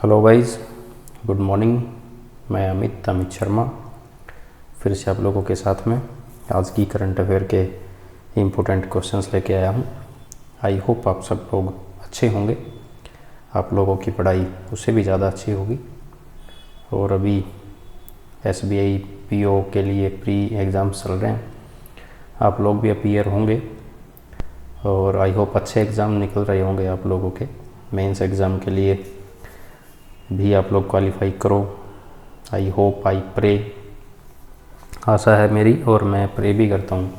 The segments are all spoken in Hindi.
Hello guys, good morning. मैं अमित शर्मा फिर से आप लोगों के साथ में आज की करंट अफेयर के इम्पोर्टेंट क्वेश्चंस लेके आया हूँ। आई होप आप सब लोग अच्छे होंगे, आप लोगों की पढ़ाई उससे भी ज़्यादा अच्छी होगी। और अभी SBI PO के लिए प्री एग्ज़ाम्स चल रहे हैं, आप लोग भी अपीयर होंगे और आई होप अच्छे एग्ज़ाम निकल रहे होंगे आप लोगों के। मेंस एग्ज़ाम के लिए भी आप लोग क्वालिफाई करो। आई होप, आई प्रे, आशा है मेरी और मैं प्रे भी करता हूँ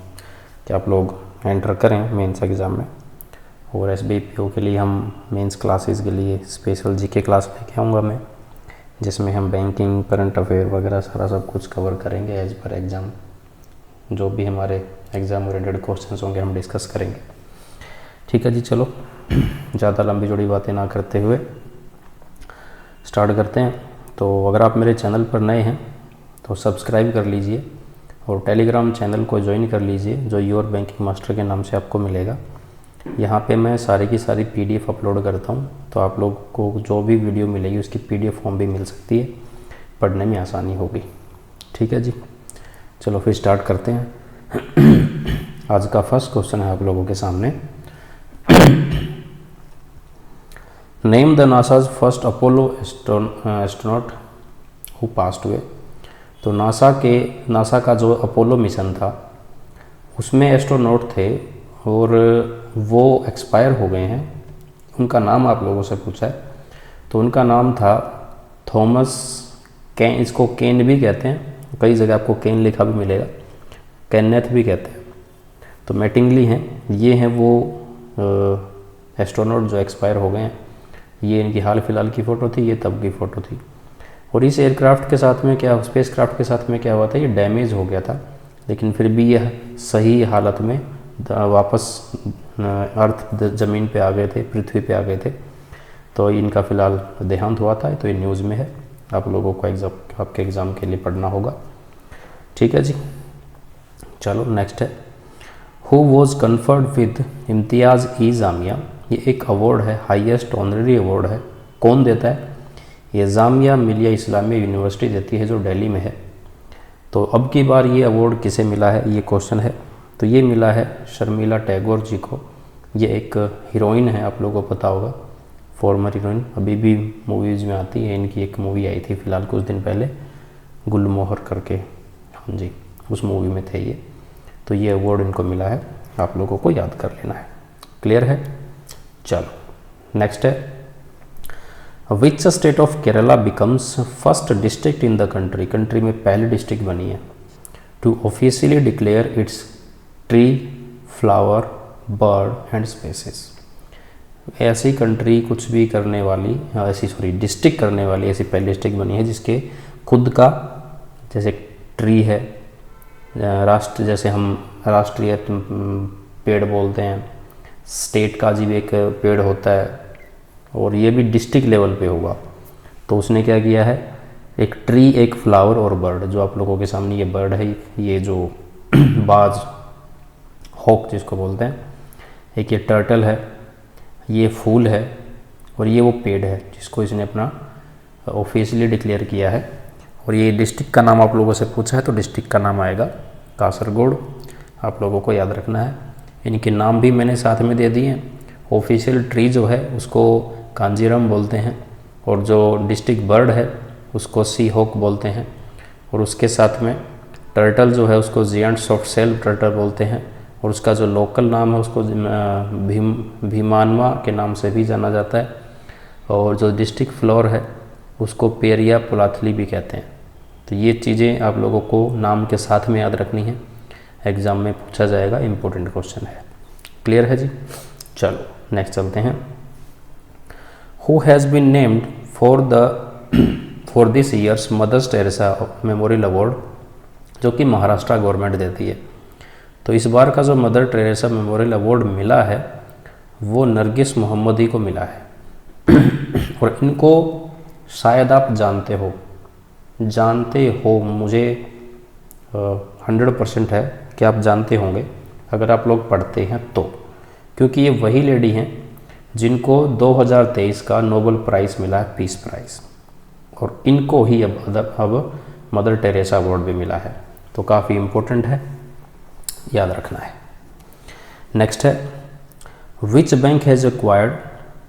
कि आप लोग एंटर करें मेंस एग्ज़ाम में। और SBI PO के लिए हम मेंस क्लासेस के लिए स्पेशल GK क्लास लेके आऊँगा मैं, जिसमें हम बैंकिंग, करंट अफेयर वगैरह सारा सब कुछ कवर करेंगे एज पर एग्ज़ाम। जो भी हमारे एग्ज़ाम रिलेटेड क्वेश्चंस होंगे हम डिस्कस करेंगे। ठीक है जी, चलो ज़्यादा लंबी चौड़ी बातें ना करते हुए स्टार्ट करते हैं। तो अगर आप मेरे चैनल पर नए हैं तो सब्सक्राइब कर लीजिए और टेलीग्राम चैनल को ज्वाइन कर लीजिए, जो योर बैंकिंग मास्टर के नाम से आपको मिलेगा। यहाँ पे मैं सारी की सारी PDF अपलोड करता हूँ, तो आप लोग को जो भी वीडियो मिलेगी उसकी PDF फॉर्म भी मिल सकती है, पढ़ने में आसानी होगी। ठीक है जी, चलो फिर स्टार्ट करते हैं। आज का फर्स्ट क्वेश्चन है आप लोगों के सामने। Name the NASA's first Apollo astronaut who passed away. तो नासा का जो अपोलो मिशन था उसमें एस्ट्रोनॉट थे और वो एक्सपायर हो गए हैं। उनका नाम आप लोगों से पूछा है, तो उनका नाम था थॉमस कैन। इसको केन भी कहते हैं, कई जगह आपको केन लिखा भी मिलेगा, कैनेथ भी कहते हैं। तो मैटिंगली हैं, ये हैं वो एस्ट्रोनॉट जो एक्सपायर हो गए हैं। ये इनकी हाल फिलहाल की फ़ोटो थी, ये तब की फ़ोटो थी। और इस एयरक्राफ्ट के साथ में क्या, स्पेस क्राफ्ट के साथ में क्या हुआ था, ये डैमेज हो गया था, लेकिन फिर भी यह सही हालत में वापस अर्थ ज़मीन पे आ गए थे, पृथ्वी पे आ गए थे। तो इनका फ़िलहाल देहांत हुआ था, तो ये न्यूज़ में है, आप लोगों को आपके एग्ज़ाम के लिए पढ़ना होगा। ठीक है जी, चलो नेक्स्ट है। हु वॉज कन्फर्ड विद इम्तियाज़ ई जामिया। ये एक अवार्ड है, हाईएस्ट ऑनररी अवार्ड है। कौन देता है? ये जामिया मिलिया इस्लामिया यूनिवर्सिटी देती है, जो दिल्ली में है। तो अब की बार ये अवार्ड किसे मिला है, ये क्वेश्चन है। तो ये मिला है शर्मिला टैगोर जी को। ये एक हीरोइन है, आप लोगों को पता होगा, फॉर्मर हीरोइन, अभी भी मूवीज़ में आती है। इनकी एक मूवी आई थी फिलहाल कुछ दिन पहले, गुलमोहर करके, हाँ जी, उस मूवी में थे ये। तो ये अवार्ड इनको मिला है, आप लोगों को याद कर लेना है। क्लियर है? चलो नेक्स्ट है। Which state of Kerala becomes first district in the country. Country में पहली डिस्ट्रिक्ट बनी है to officially declare its tree, flower, bird and species. ऐसी कंट्री कुछ भी करने वाली, डिस्ट्रिक्ट करने वाली ऐसी पहली डिस्ट्रिक्ट बनी है जिसके खुद का, जैसे ट्री है, राष्ट्र, जैसे हम राष्ट्रीय पेड़ बोलते हैं, स्टेट का जी एक पेड़ होता है, और ये भी डिस्ट्रिक्ट लेवल पे होगा। तो उसने क्या किया है, एक ट्री, एक फ्लावर और बर्ड, जो आप लोगों के सामने ये बर्ड है, ये जो बाज, हॉक जिसको बोलते हैं, एक ये टर्टल है, ये फूल है, और ये वो पेड़ है जिसको इसने अपना ऑफिशियली डिक्लेयर किया है। और ये डिस्ट्रिक्ट का नाम आप लोगों से पूछा है, तो डिस्ट्रिक्ट का नाम आएगा कासरगोड। आप लोगों को याद रखना है। इनके नाम भी मैंने साथ में दे दिए हैं। ऑफिशियल ट्री जो है उसको कांजीरम बोलते हैं, और जो डिस्ट्रिक्ट बर्ड है उसको सी हॉक बोलते हैं, और उसके साथ में टर्टल जो है उसको जियंट सॉफ्ट सेल टर्टल बोलते हैं, और उसका जो लोकल नाम है उसको भीमानवा के नाम से भी जाना जाता है, और जो डिस्ट्रिक्ट फ्लोर है उसको पेरिया पुलाथली भी कहते हैं। तो ये चीज़ें आप लोगों को नाम के साथ में याद रखनी है, एग्ज़ाम में पूछा जाएगा, इम्पोर्टेंट क्वेश्चन है। क्लियर है जी? चलो नेक्स्ट चलते हैं। Who has been named for this year's Mother's Teresa memorial award, जो कि महाराष्ट्र गवर्नमेंट देती है। तो इस बार का जो मदर टेरेसा मेमोरियल अवार्ड मिला है वो नरगिस मोहम्मदी को मिला है। और इनको शायद आप जानते हो, मुझे 100% है कि आप जानते होंगे अगर आप लोग पढ़ते हैं तो, क्योंकि ये वही लेडी हैं जिनको 2023 का नोबेल प्राइज़ मिला है, पीस प्राइज़, और इनको ही अब मदर टेरेसा अवार्ड भी मिला है। तो काफ़ी इम्पोर्टेंट है, याद रखना है। नेक्स्ट है, which bank has acquired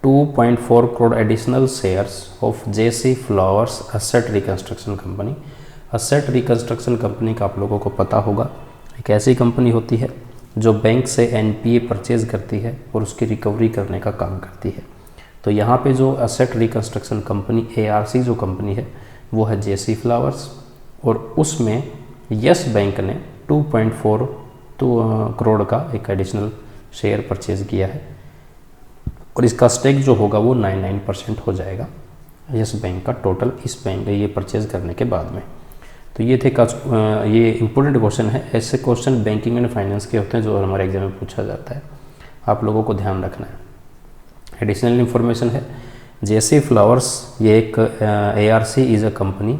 2.4 crore additional shares of JC Flowers asset reconstruction company. Asset reconstruction company का आप लोगों को पता होगा, एक ऐसी कंपनी होती है जो बैंक से एनपीए परचेज करती है और उसकी रिकवरी करने का काम करती है। तो यहाँ पे जो एसेट रिकंस्ट्रक्शन कंपनी एआरसी जो कंपनी है वो है जेसी फ्लावर्स, और उसमें यस बैंक ने 2.4 करोड़ का एक एडिशनल शेयर परचेज किया है, और इसका स्टेक जो होगा वो 99% हो जाएगा यस बैंक का टोटल, इस बैंक ये परचेज करने के बाद में। तो ये थे ये इंपॉर्टेंट क्वेश्चन है। ऐसे क्वेश्चन बैंकिंग एंड फाइनेंस के होते हैं जो हमारे एग्जाम में पूछा जाता है, आप लोगों को ध्यान रखना है। एडिशनल इन्फॉर्मेशन है, जेसी फ्लावर्स ये एक एआरसी इज़ अ कंपनी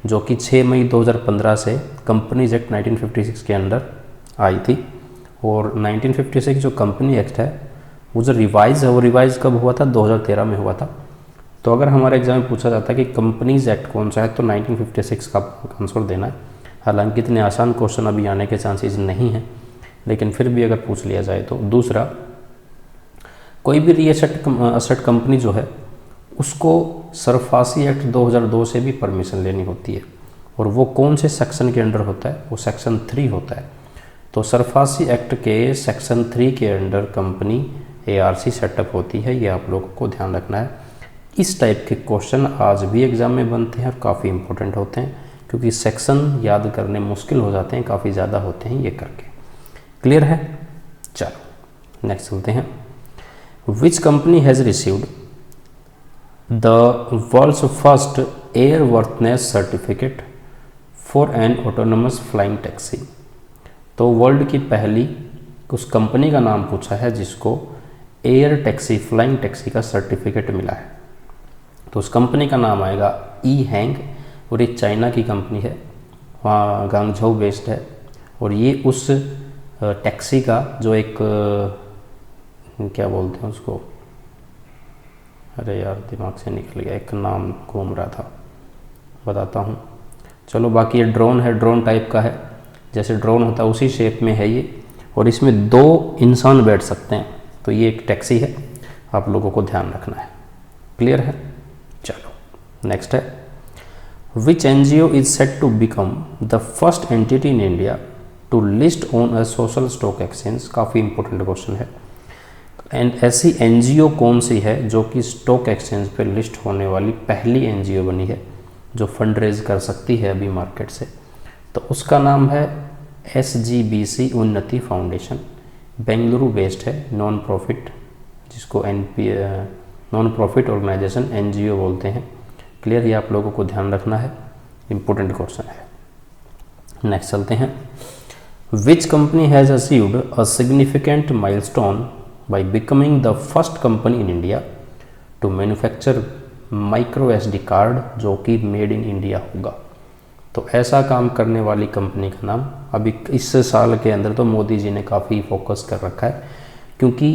जो कि 6 मई 2015 से कंपनीज एक्ट 1956 के अंडर आई थी, और 1956 जो कंपनी एक्ट है वो जो रिवाइज़ है वो रिवाइज़ कब हुआ था, 2013 में हुआ था। तो अगर हमारे एग्जाम में पूछा जाता है कि कंपनीज एक्ट कौन सा है तो 1956 का आंसर देना है। हालांकि इतने आसान क्वेश्चन अभी आने के चांसेस नहीं हैं, लेकिन फिर भी अगर पूछ लिया जाए तो। दूसरा, कोई भी रीएसेट कंपनी जो है उसको सरफासी एक्ट 2002 से भी परमिशन लेनी होती है, और वो कौन से सेक्शन के अंडर होता है, वो सेक्शन 3 होता है। तो सरफासी एक्ट के सेक्शन 3 के अंडर कंपनी एआरसी सेटअप होती है, ये आप लोगों को ध्यान रखना है। इस टाइप के क्वेश्चन आज भी एग्ज़ाम में बनते हैं और काफ़ी इंपॉर्टेंट होते हैं, क्योंकि सेक्शन याद करने मुश्किल हो जाते हैं, काफ़ी ज़्यादा होते हैं ये करके। क्लियर है? चलो नेक्स्ट चलते हैं। Which company has received the world's first airworthiness certificate for an autonomous flying taxi. तो वर्ल्ड की पहली उस कंपनी का नाम पूछा है जिसको एयर टैक्सी, फ्लाइंग टैक्सी का सर्टिफिकेट मिला है। तो उस कंपनी का नाम आएगा ई हैंग, और ये चाइना की कंपनी है, वहाँ गांगझोउ बेस्ड है। और ये उस टैक्सी का जो एक क्या बोलते हैं उसको, अरे यार दिमाग से निकल गया, एक नाम घूम रहा था, बताता हूँ। चलो बाकी ये ड्रोन है, ड्रोन टाइप का है, जैसे ड्रोन होता है उसी शेप में है ये, और इसमें 2 इंसान बैठ सकते हैं। तो ये एक टैक्सी है, आप लोगों को ध्यान रखना है। क्लियर है? चलो नेक्स्ट है, which NGO is set to become the first entity in India to list on a social stock exchange. काफ़ी इंपॉर्टेंट क्वेश्चन है। एंड ऐसी एनजीओ कौन सी है जो कि स्टॉक एक्सचेंज पे लिस्ट होने वाली पहली एनजीओ बनी है जो फंड रेज कर सकती है अभी मार्केट से? तो उसका नाम है SGBC उन्नति फाउंडेशन, बेंगलुरु बेस्ड है, नॉन प्रॉफिट, जिसको नॉन प्रॉफिट ऑर्गेनाइजेशन NGO बोलते हैं। क्लियर? ये आप लोगों को ध्यान रखना है, इंपॉर्टेंट क्वेश्चन है। नेक्स्ट चलते हैं, which company has achieved a significant milestone by becoming the first company in India to manufacture micro SD card जो कि मेड इन इंडिया होगा। तो ऐसा काम करने वाली कंपनी का नाम अभी इस साल के अंदर तो मोदी जी ने काफ़ी फोकस कर रखा है, क्योंकि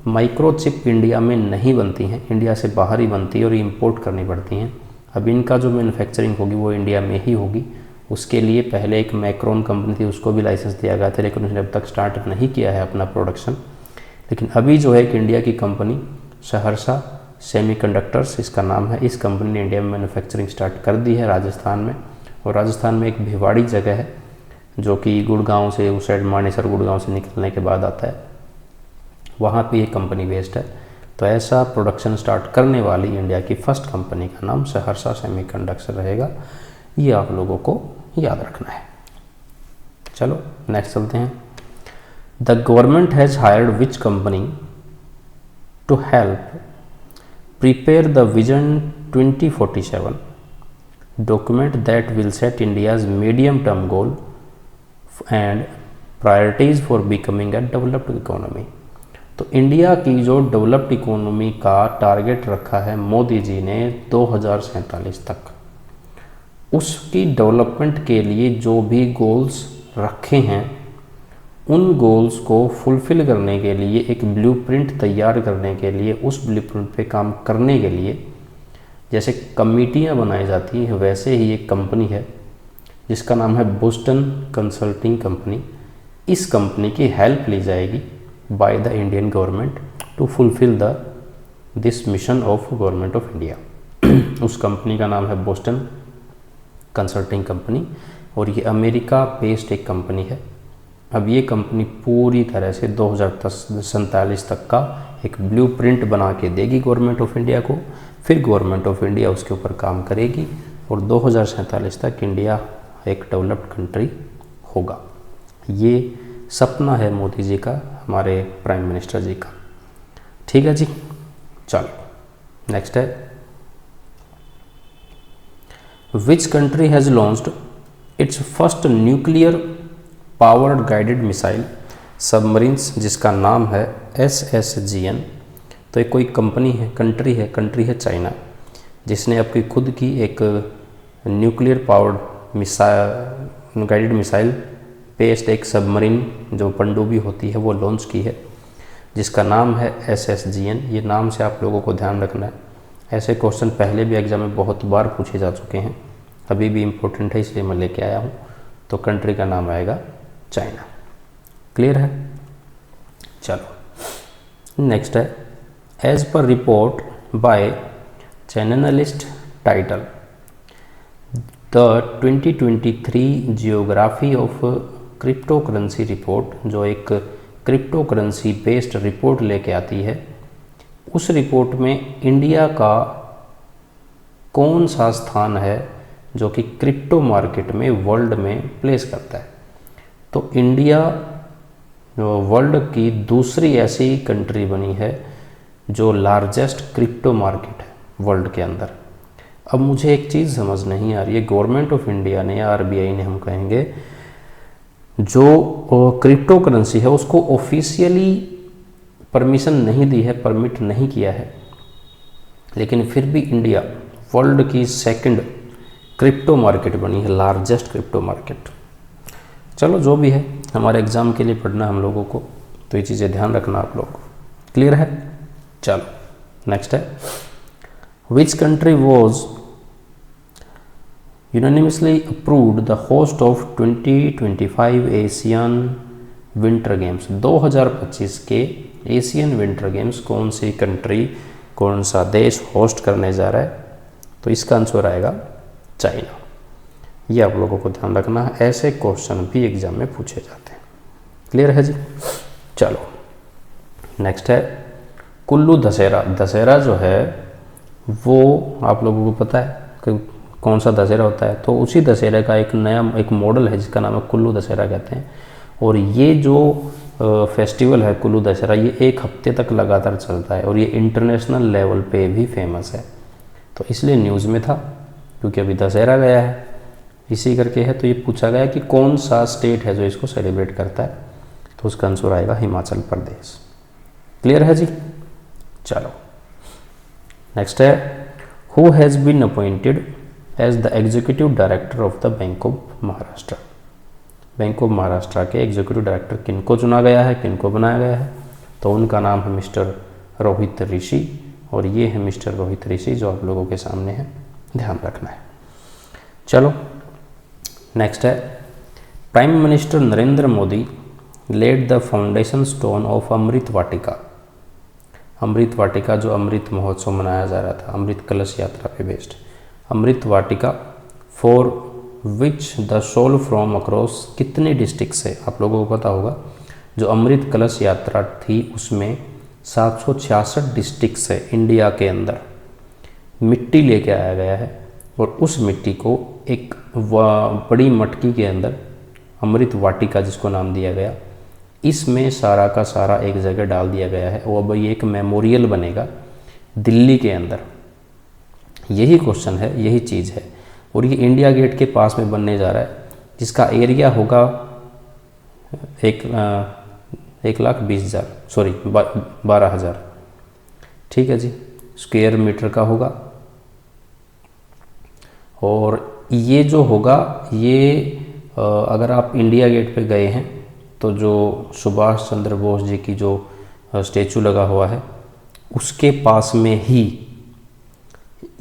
माइक्रोचिप इंडिया में नहीं बनती हैं, इंडिया से बाहर ही बनती है और इंपोर्ट करनी पड़ती हैं। अब इनका जो मैन्युफैक्चरिंग होगी वो इंडिया में ही होगी। उसके लिए पहले एक मैक्रोन कंपनी थी, उसको भी लाइसेंस दिया गया था, लेकिन उसने अब तक स्टार्ट नहीं किया है अपना प्रोडक्शन। लेकिन अभी जो है एक इंडिया की कंपनी सहरसा सेमीकंडक्टर्स इसका नाम है, इस कंपनी ने इंडिया में मैन्युफैक्चरिंग स्टार्ट कर दी है राजस्थान में। और राजस्थान में एक भिवाड़ी जगह है जो कि गुड़गांव से उस साइड मानेसर गुड़गांव से निकलने के बाद आता है, वहाँ पे ये कंपनी बेस्ड है। तो ऐसा प्रोडक्शन स्टार्ट करने वाली इंडिया की फर्स्ट कंपनी का नाम सहरसा सेमीकंडक्टर रहेगा, ये आप लोगों को याद रखना है। चलो नेक्स्ट चलते हैं, the government has hired which company to help prepare the vision 2047 document that will set India's medium term goal and priorities for becoming a developed economy। तो इंडिया की जो डेवलप्ड इकोनॉमी का टारगेट रखा है मोदी जी ने 2047 तक, उसकी डेवलपमेंट के लिए जो भी गोल्स रखे हैं उन गोल्स को फुलफ़िल करने के लिए, एक ब्लूप्रिंट तैयार करने के लिए, उस ब्लूप्रिंट पे काम करने के लिए जैसे कमिटियाँ बनाई जाती हैं, वैसे ही एक कंपनी है जिसका नाम है बोस्टन कंसल्टिंग कंपनी। इस कंपनी की हेल्प ली जाएगी by the Indian government to fulfil this mission of government of India. उस कंपनी का नाम है बोस्टन कंसल्टिंग कंपनी और ये अमेरिका बेस्ड एक कंपनी है। अब ये कंपनी पूरी तरह से 2047 तक का एक ब्लूप्रिंट बना के देगी गवर्नमेंट ऑफ इंडिया को, फिर गवर्नमेंट ऑफ इंडिया उसके ऊपर काम करेगी और 2047 तक इंडिया एक डेवलप्ड कंट्री होगा। ये सपना है मोदी जी का, हमारे प्राइम मिनिस्टर जी का। ठीक है जी, चलो नेक्स्ट है, which country has launched it's first nuclear powered guided missile submarines, जिसका नाम है SSGN। तो एक कोई कंपनी है, कंट्री है चाइना, जिसने अपनी खुद की एक nuclear powered missile guided missile based एक सबमरीन जो पनडुब्बी होती है वो लॉन्च की है, जिसका नाम है SSGN। ये नाम से आप लोगों को ध्यान रखना है, ऐसे क्वेश्चन पहले भी एग्जाम में बहुत बार पूछे जा चुके हैं, अभी भी इम्पोर्टेंट है इसलिए मैं लेके आया हूँ। तो कंट्री का नाम आएगा चाइना। क्लियर है? चलो नेक्स्ट है, as per report by Chainalysis titled the 2023 geography of cryptocurrency report, जो एक क्रिप्टो करेंसी बेस्ड रिपोर्ट लेके आती है, उस रिपोर्ट में इंडिया का कौन सा स्थान है जो कि क्रिप्टो मार्केट में वर्ल्ड में प्लेस करता है। तो इंडिया वर्ल्ड की दूसरी ऐसी कंट्री बनी है जो लार्जेस्ट क्रिप्टो मार्केट है वर्ल्ड के अंदर। अब मुझे एक चीज़ समझ नहीं आ रही है, गवर्नमेंट ऑफ इंडिया ने या RBI ने, हम कहेंगे, जो क्रिप्टो करेंसी है उसको ऑफिशियली परमिशन नहीं दी है, परमिट नहीं किया है, लेकिन फिर भी इंडिया वर्ल्ड की सेकंड क्रिप्टो मार्केट बनी है, लार्जेस्ट क्रिप्टो मार्केट। चलो जो भी है, हमारे एग्ज़ाम के लिए पढ़ना हम लोगों को, तो ये चीज़ें ध्यान रखना आप लोग। क्लियर है? चलो नेक्स्ट है, which country was unanimously approved the host of 2025 Asian winter games. 2025 के एशियन विंटर गेम्स कौन सी कंट्री, कौन सा देश होस्ट करने जा रहा है? तो इसका आंसर आएगा चाइना। ये आप लोगों को ध्यान रखना है, ऐसे क्वेश्चन भी एग्जाम में पूछे जाते हैं। क्लियर है जी? चलो नेक्स्ट है, कुल्लू दशहरा। दशहरा जो है वो आप लोगों को पता है कि कौन सा दशहरा होता है, तो उसी दशहरे का एक मॉडल है जिसका नाम है कुल्लू दशहरा कहते हैं। और ये जो फेस्टिवल है कुल्लू दशहरा, ये 1 हफ्ते तक लगातार चलता है और ये इंटरनेशनल लेवल पे भी फेमस है। तो इसलिए न्यूज़ में था क्योंकि अभी दशहरा गया है, इसी करके है। तो ये पूछा गया कि कौन सा स्टेट है जो इसको सेलिब्रेट करता है, तो उसका आंसर आएगा हिमाचल प्रदेश। क्लियर है जी? चलो नेक्स्ट है, who has been appointed as the executive director of the bank of Maharashtra. Bank of Maharashtra के एग्जीक्यूटिव डायरेक्टर किनको चुना गया है, किनको बनाया गया है? तो उनका नाम है मिस्टर रोहित ऋषि, और ये है मिस्टर रोहित ऋषि जो आप लोगों के सामने है, ध्यान रखना है। चलो नेक्स्ट है, prime minister Narendra Modi laid the foundation stone of Amrit Vatika. Amrit Vatika जो अमृत महोत्सव मनाया जा रहा था, अमृत कलश यात्रा पे based Amrit Vatika, for which the soul from across, कितने डिस्ट्रिक्ट से? आप लोगों को पता होगा जो अमृत कलश यात्रा थी उसमें 766 डिस्ट्रिक्ट से इंडिया के अंदर मिट्टी लेके आया गया है, और उस मिट्टी को एक बड़ी मटकी के अंदर अमृत वाटिका जिसको नाम दिया गया, इसमें सारा का सारा एक जगह डाल दिया गया है। और अब ये एक मेमोरियल बनेगा दिल्ली के अंदर। यही क्वेश्चन है, यही चीज़ है, और ये इंडिया गेट के पास में बनने जा रहा है, जिसका एरिया होगा 1,20,000 सॉरी 12,000, ठीक है जी, स्क्वायर मीटर का होगा। और ये जो होगा ये अगर आप इंडिया गेट पे गए हैं तो जो सुभाष चंद्र बोस जी की जो स्टेचू लगा हुआ है उसके पास में ही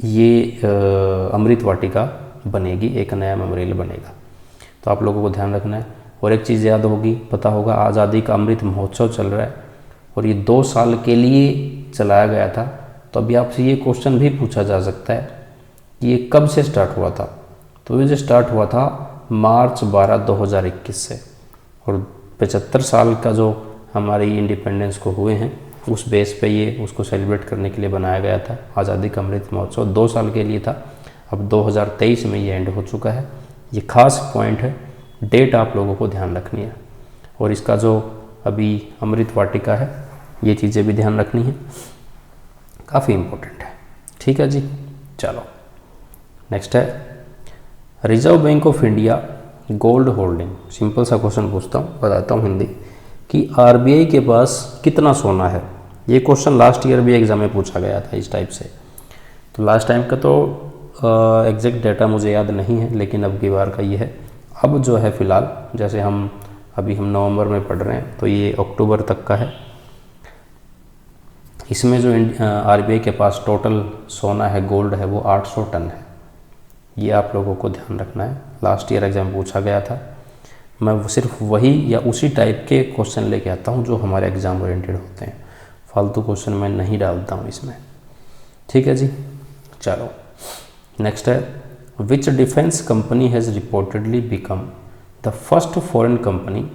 ये अमृत वाटिका बनेगी, एक नया मेमोरियल बनेगा। तो आप लोगों को ध्यान रखना है। और एक चीज़ याद होगी, पता होगा आज़ादी का अमृत महोत्सव चल रहा है और ये 2 साल के लिए चलाया गया था। तो अभी आपसे ये क्वेश्चन भी पूछा जा सकता है कि ये कब से स्टार्ट हुआ था। तो ये स्टार्ट हुआ था मार्च 12, 2021 से, और 75 साल का जो हमारी इंडिपेंडेंस को हुए हैं उस बेस पे ये उसको सेलिब्रेट करने के लिए बनाया गया था। आज़ादी का अमृत महोत्सव 2 साल के लिए था। अब 2023 में ये एंड हो चुका है। ये खास पॉइंट है, डेट आप लोगों को ध्यान रखनी है। और इसका जो अभी अमृत वाटिका है ये चीज़ें भी ध्यान रखनी है, काफ़ी इम्पोर्टेंट है। ठीक है जी, चलो नेक्स्ट है reserve bank of India gold holding. Simple सा क्वेश्चन पूछता हूँ, बताता हूँ हिंदी, कि आरबीआई के पास कितना सोना है। ये क्वेश्चन लास्ट ईयर भी एग्जाम में पूछा गया था इस टाइप से। तो लास्ट टाइम का तो एग्जैक्ट डेटा मुझे याद नहीं है, लेकिन अब की बार का ये है। अब जो है फ़िलहाल, जैसे हम नवंबर में पढ़ रहे हैं तो ये अक्टूबर तक का है। इसमें जो आरबीआई के पास टोटल सोना है, गोल्ड है, वो 800 टन है। ये आप लोगों को ध्यान रखना है, लास्ट ईयर एग्जाम पूछा गया था। मैं सिर्फ वही या उसी टाइप के क्वेश्चन लेके आता हूँ जो हमारे एग्जाम ओरिएंटेड होते हैं, फालतू क्वेश्चन मैं नहीं डालता हूँ इसमें। ठीक है जी, चलो नेक्स्ट है which defence company has reportedly become the first foreign company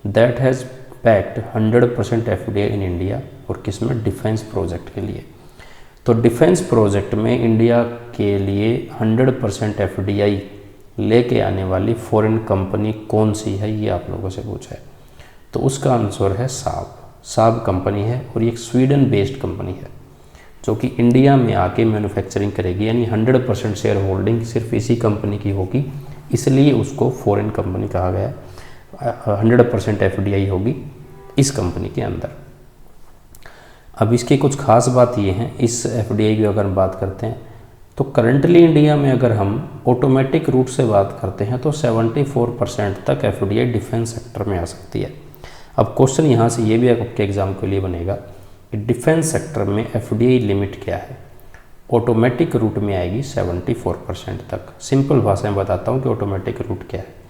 that has backed 100% FDI in India. और किसमें? डिफेंस प्रोजेक्ट के लिए। तो डिफेंस प्रोजेक्ट में इंडिया के लिए 100% एफडीआई लेके आने वाली फॉरेन कंपनी कौन सी है, ये आप लोगों से पूछा है। तो उसका आंसर है साब कंपनी है, और ये एक स्वीडन बेस्ड कंपनी है जो कि इंडिया में आके मैन्युफैक्चरिंग करेगी। यानी 100% शेयर होल्डिंग सिर्फ इसी कंपनी की होगी, इसलिए उसको फॉरेन कंपनी कहा गया है। 100% एफडीआई होगी इस कंपनी के अंदर। अब इसकी कुछ खास बात ये है, इस एफडीआई की अगर हम बात करते हैं तो करंटली इंडिया में अगर हम ऑटोमेटिक रूट से बात करते हैं तो 74% तक एफडीआई डिफेंस सेक्टर में आ सकती है। अब क्वेश्चन यहाँ से ये भी आपके एग्जाम के लिए बनेगा कि डिफेंस सेक्टर में एफडीआई लिमिट क्या है। ऑटोमेटिक रूट में आएगी 74% तक। सिंपल भाषा में बताता हूँ कि ऑटोमेटिक रूट क्या है।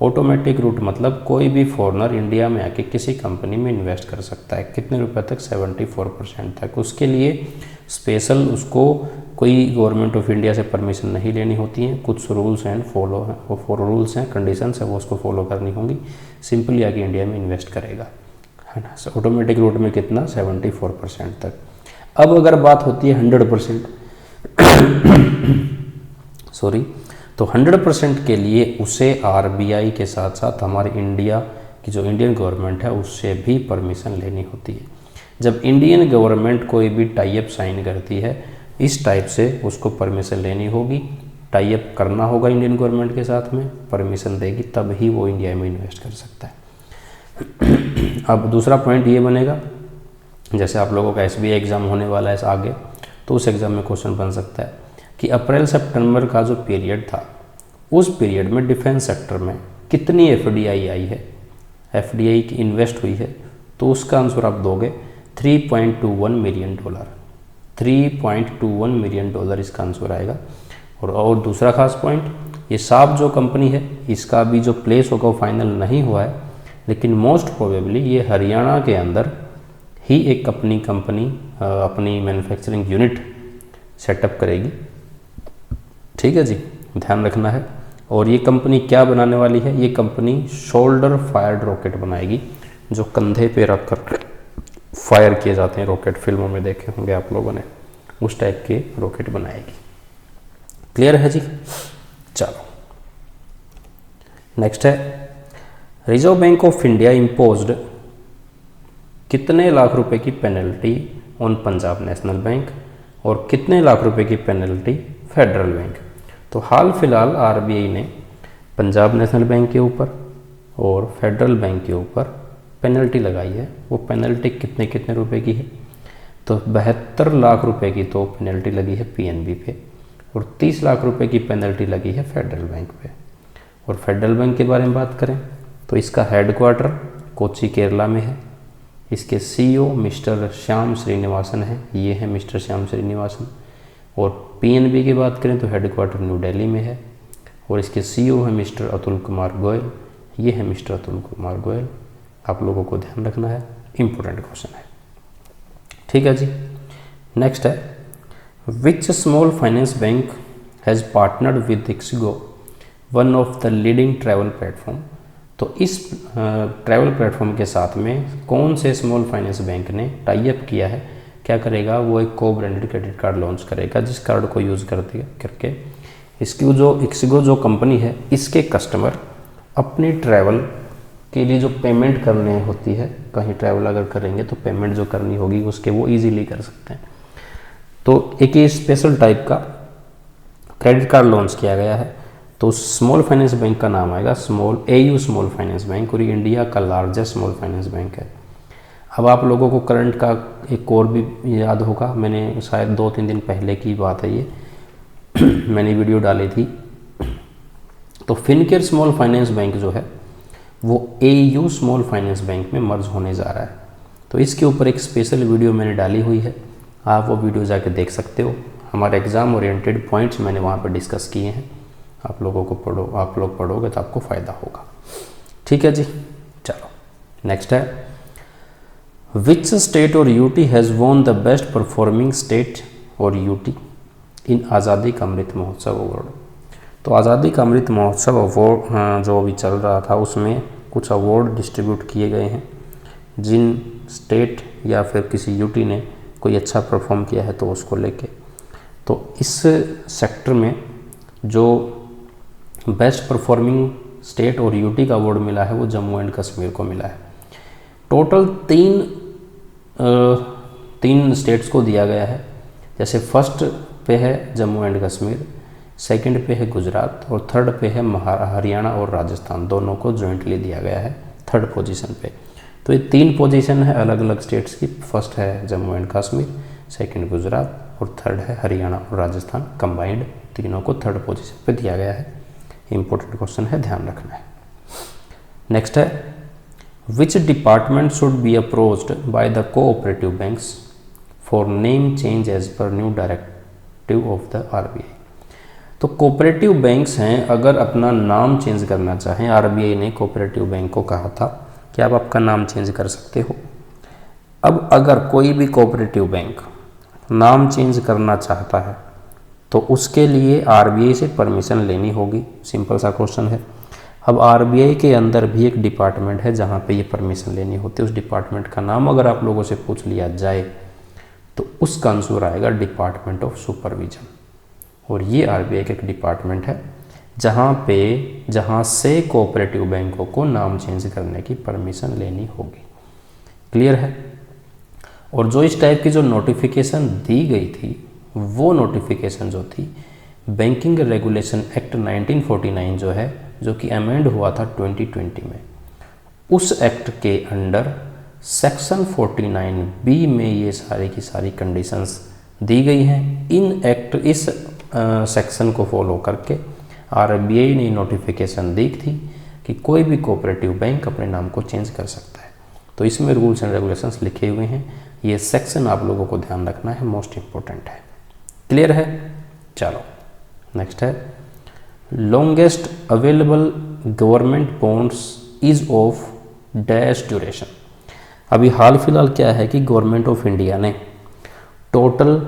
ऑटोमेटिक रूट मतलब कोई भी फॉरेनर इंडिया में आके किसी कंपनी में इन्वेस्ट कर सकता है। कितने रुपए तक? 74% तक। उसके लिए स्पेशल उसको कोई गवर्नमेंट ऑफ इंडिया से परमिशन नहीं लेनी होती है। कुछ रूल्स एंड फॉलो हैं, वो रूल्स हैं, कंडीशंस है, वो उसको फॉलो करनी होंगी। सिंपली आके इंडिया में इन्वेस्ट करेगा, है ना। ऑटोमेटिक रूट में कितना? 74% तक। अब अगर बात होती है 100% सॉरी, तो 100% के लिए उसे आरबीआई के साथ साथ हमारे इंडिया की जो इंडियन गवर्नमेंट है उससे भी परमिशन लेनी होती है। जब इंडियन गवर्नमेंट कोई भी टाई अप साइन करती है इस टाइप से, उसको परमिशन लेनी होगी, टाई अप करना होगा इंडियन गवर्नमेंट के साथ में, परमिशन देगी तब ही वो इंडिया में इन्वेस्ट कर सकता है। अब दूसरा पॉइंट ये बनेगा, जैसे आप लोगों का एसबीआई एग्ज़ाम होने वाला है आगे, तो उस एग्ज़ाम में क्वेश्चन बन सकता है कि अप्रैल सितंबर का जो पीरियड था उस पीरियड में डिफेंस सेक्टर में कितनी एफडीआई आई है, एफडीआई की इन्वेस्ट हुई है। तो उसका आंसर आप दोगे 3.21 मिलियन डॉलर। 3.21 मिलियन डॉलर इसका आंसर आएगा। और दूसरा खास पॉइंट, ये साब जो कंपनी है इसका भी जो प्लेस होगा वो फाइनल नहीं हुआ है, लेकिन मोस्ट प्रोबेबली ये हरियाणा के अंदर ही एक अपनी कंपनी अपनी मैन्युफैक्चरिंग यूनिट सेटअप करेगी। ठीक है जी, ध्यान रखना है। और ये कंपनी क्या बनाने वाली है? ये कंपनी शोल्डर फायर्ड रॉकेट बनाएगी, जो कंधे पे रख कर फायर किए जाते हैं रॉकेट, फिल्मों में देखे होंगे आप लोगों ने, उस टाइप के रॉकेट बनाएगी। क्लियर है जी? चलो नेक्स्ट है reserve bank of India imposed कितने लाख रुपए की penalty on Punjab national bank और कितने लाख रुपए की पेनल्टी फेडरल बैंक। तो हाल फिलहाल आरबीआई ने पंजाब नेशनल बैंक के ऊपर और फेडरल बैंक के ऊपर पेनल्टी लगाई है। वो पेनल्टी कितने कितने रुपए की है? तो 72 लाख रुपए की तो पेनल्टी लगी है पीएनबी पे, और 30 लाख रुपए की पेनल्टी लगी है फेडरल बैंक पे। और फेडरल बैंक के बारे में बात करें तो इसका हेडक्वार्टर कोची केरला में है। इसके CEO मिस्टर श्याम श्रीनिवासन है, ये है मिस्टर श्याम श्रीनिवासन। और PNB की बात करें तो हेडक्वार्टर न्यू दिल्ली में है। और इसके CEO है मिस्टर अतुल कुमार गोयल, ये है मिस्टर अतुल कुमार गोयल। आप लोगों को ध्यान रखना है, इम्पोर्टेंट क्वेश्चन है। ठीक है जी। नेक्स्ट है, which small finance bank has partnered with ixigo, one of the leading travel platform. तो इस ट्रैवल प्लेटफॉर्म के साथ में कौन से स्मॉल फाइनेंस बैंक ने टाई अप किया है, क्या करेगा, वो एक को ब्रांडेड क्रेडिट कार्ड लॉन्च करेगा, जिस कार्ड को यूज़ करके इसकी जो ixigo जो कंपनी है, इसके कस्टमर अपनी ट्रैवल के लिए जो पेमेंट करने होती है, कहीं ट्रैवल अगर करेंगे तो पेमेंट जो करनी होगी उसके वो इजीली कर सकते हैं। तो एक ये स्पेशल टाइप का क्रेडिट कार्ड लॉन्च किया गया है। तो स्मॉल फाइनेंस बैंक का नाम आएगा AU स्मॉल फाइनेंस बैंक, और ये इंडिया का लार्जेस्ट स्मॉल फाइनेंस बैंक है। अब आप लोगों को करंट का एक और भी याद होगा, मैंने शायद 2-3 दिन पहले की बात है ये मैंने वीडियो डाली थी। तो फिनकेयर स्मॉल फाइनेंस बैंक जो है वो AU स्मॉल फाइनेंस बैंक में मर्ज होने जा रहा है। तो इसके ऊपर एक स्पेशल वीडियो मैंने डाली हुई है, आप वो वीडियो जाके देख सकते हो। हमारे एग्ज़ाम ओरिएंटेड पॉइंट्स मैंने वहाँ पर डिस्कस किए हैं, आप लोगों को आप लोग पढ़ोगे तो आपको फ़ायदा होगा। ठीक है जी, चलो नेक्स्ट है, विच स्टेट और UT has won the best performing state और UT इन आज़ादी का अमृत महोत्सव अवार्ड। तो आज़ादी का अमृत महोत्सव अवार्ड जो अभी चल रहा था, उसमें कुछ अवार्ड डिस्ट्रीब्यूट किए गए हैं। जिन स्टेट या फिर किसी UT ने कोई अच्छा परफॉर्म किया है तो उसको लेके, तो इस सेक्टर में जो बेस्ट परफॉर्मिंग स्टेट और UT का अवार्ड मिला है वो जम्मू एंड कश्मीर को मिला है। टोटल तीन स्टेट्स को दिया गया है। जैसे फर्स्ट पे है जम्मू एंड कश्मीर, सेकंड पे है गुजरात, और थर्ड पे है हरियाणा और राजस्थान, दोनों को जॉइंटली दिया गया है थर्ड पोजीशन पे। तो ये 3 पोजीशन है अलग अलग स्टेट्स की। फर्स्ट है जम्मू एंड कश्मीर, सेकंड गुजरात, और थर्ड है हरियाणा और राजस्थान, कंबाइंड तीनों को थर्ड पोजीशन पे दिया गया है। इंपॉर्टेंट क्वेश्चन है, ध्यान रखना है। नेक्स्ट है, which department should be approached by the cooperative banks for name change as per new directive of the RBI। तो कोऑपरेटिव बैंक्स हैं, अगर अपना नाम चेंज करना चाहें, RBI ने कोऑपरेटिव बैंक को कहा था कि आप आपका नाम चेंज कर सकते हो। अब अगर कोई भी कोऑपरेटिव बैंक नाम चेंज करना चाहता है तो उसके लिए RBI से परमिशन लेनी होगी। सिंपल सा क्वेश्चन है। अब RBI के अंदर भी एक डिपार्टमेंट है जहाँ पे ये परमिशन लेनी होती है। उस डिपार्टमेंट का नाम अगर आप लोगों से पूछ लिया जाए तो उसका आंसर आएगा डिपार्टमेंट ऑफ सुपरविजन। और ये RBI का एक डिपार्टमेंट है जहाँ से कोऑपरेटिव बैंकों को नाम चेंज करने की परमिशन लेनी होगी। क्लियर है। और जो इस टाइप की जो नोटिफिकेशन दी गई थी, वो नोटिफिकेशन जो थी बैंकिंग रेगुलेशन एक्ट 1949 जो है, जो कि अमेंड हुआ था 2020 में, उस एक्ट के अंडर सेक्शन 49B में ये सारी की सारी कंडीशंस दी गई हैं। इस सेक्शन को फॉलो करके RBI ने नोटिफिकेशन दी थी कि कोई भी कोऑपरेटिव बैंक अपने नाम को चेंज कर सकता है। तो इसमें रूल्स एंड रेगुलेशंस लिखे हुए हैं। ये सेक्शन आप लोगों को ध्यान रखना है, मोस्ट इम्पोर्टेंट है। क्लियर है। चलो नेक्स्ट है, longest available government bonds is of dash duration. अभी हाल फिलहाल क्या है कि गवर्नमेंट ऑफ इंडिया ने टोटल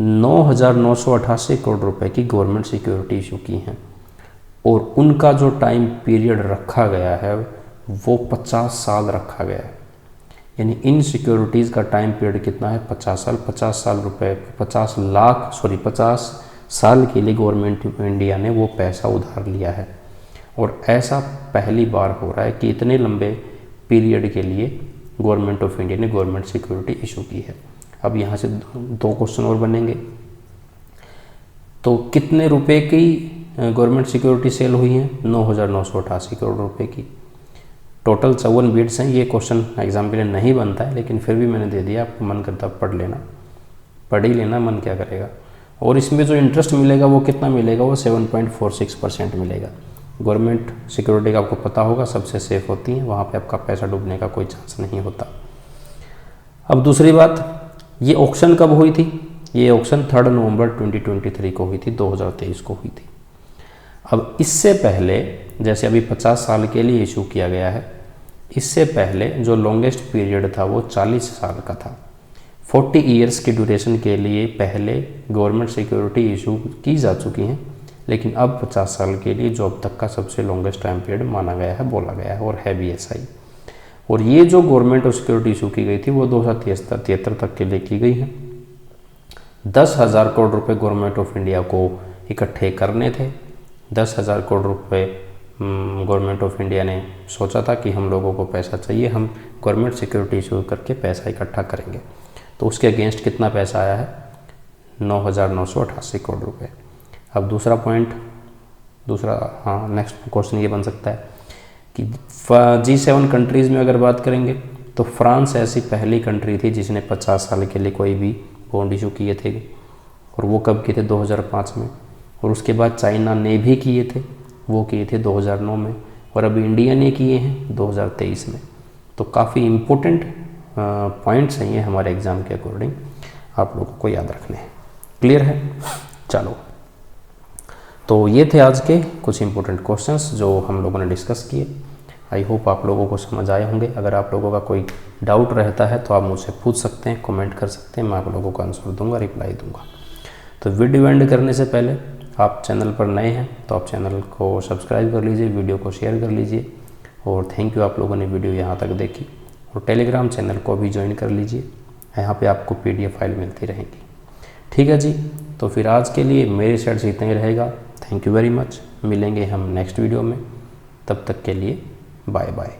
9,988 करोड़ रुपए की गवर्नमेंट सिक्योरिटी इशू की हैं, और उनका जो टाइम पीरियड रखा गया है वो 50 साल रखा गया है। यानी इन सिक्योरिटीज़ का टाइम पीरियड कितना है, 50 साल। 50 साल के लिए गवर्नमेंट ऑफ इंडिया ने वो पैसा उधार लिया है। और ऐसा पहली बार हो रहा है कि इतने लंबे पीरियड के लिए गवर्नमेंट ऑफ इंडिया ने गवर्नमेंट सिक्योरिटी इशू की है। अब यहाँ से 2 क्वेश्चन और बनेंगे। तो कितने रुपए की गवर्नमेंट सिक्योरिटी सेल हुई है? 9,988 करोड़ रुपए की। टोटल 54 बिड्स हैं। ये क्वेश्चन एग्जाम के लिए नहीं बनता है, लेकिन फिर भी मैंने दे दिया, आपको मन करता पढ़ लेना, पढ़ ही लेना, मन क्या करेगा। और इसमें जो इंटरेस्ट मिलेगा वो कितना मिलेगा, वो 7.46% मिलेगा। गवर्नमेंट सिक्योरिटी का आपको पता होगा सबसे सेफ होती हैं, वहाँ पे आपका पैसा डूबने का कोई चांस नहीं होता। अब दूसरी बात, ये ऑक्शन कब हुई थी? ये ऑक्शन 3 नवंबर 2023 को हुई थी, 2023 को हुई थी। अब इससे पहले जैसे अभी 50 साल के लिए इशू किया गया है, इससे पहले जो लॉन्गेस्ट पीरियड था वो 40 साल का था। 40 ईयर्स की ड्यूरेशन के लिए पहले गवर्नमेंट सिक्योरिटी इशू की जा चुकी हैं, लेकिन अब 50 साल के लिए जो अब तक का सबसे लॉन्गेस्ट टाइम पीरियड माना गया है, बोला गया है, और है भी ऐसा ही। और ये जो गवर्नमेंट ऑफ सिक्योरिटी इशू की गई थी वो 2073 तक के लिए की गई है। 10,000 करोड़ रुपए गवर्नमेंट ऑफ इंडिया को इकट्ठे करने थे। 10,000 करोड़ रुपए गवर्नमेंट ऑफ इंडिया ने सोचा था कि हम लोगों को पैसा चाहिए, हम गवर्नमेंट सिक्योरिटी इशू करके पैसा इकट्ठा करेंगे। तो उसके अगेंस्ट कितना पैसा आया है? 9,988 करोड़ रुपए। अब दूसरा पॉइंट, नेक्स्ट क्वेश्चन ये बन सकता है कि G7 कंट्रीज़ में अगर बात करेंगे तो फ्रांस ऐसी पहली कंट्री थी जिसने 50 साल के लिए कोई भी बॉन्ड इशू किए थे, और वो कब किए थे? 2005 में। और उसके बाद चाइना ने भी किए थे, वो किए थे 2009 में, और अभी इंडिया ने किए हैं 2023 में। तो काफ़ी इम्पोर्टेंट पॉइंट्स हैं ये हमारे एग्ज़ाम के अकॉर्डिंग, आप लोगों को याद रखने हैं। क्लियर है? चलो, तो ये थे आज के कुछ इंपॉर्टेंट क्वेश्चंस जो हम लोगों ने डिस्कस किए। आई होप आप लोगों को समझ आए होंगे। अगर आप लोगों का कोई डाउट रहता है तो आप मुझसे पूछ सकते हैं, कमेंट कर सकते हैं, मैं आप लोगों को आंसर दूंगा, रिप्लाई दूंगा। तो वीडियो एंड करने से पहले आप चैनल पर नए हैं तो आप चैनल को सब्सक्राइब कर लीजिए, वीडियो को शेयर कर लीजिए, और थैंक यू आप लोगों ने वीडियो यहाँ तक देखी। और टेलीग्राम चैनल को भी ज्वाइन कर लीजिए, यहाँ पे आपको PDF फाइल मिलती रहेगी। ठीक है जी, तो फिर आज के लिए मेरे साइड से इतना ही रहेगा। Thank you very much. मिलेंगे हम नेक्स्ट वीडियो में, तब तक के लिए बाय बाय।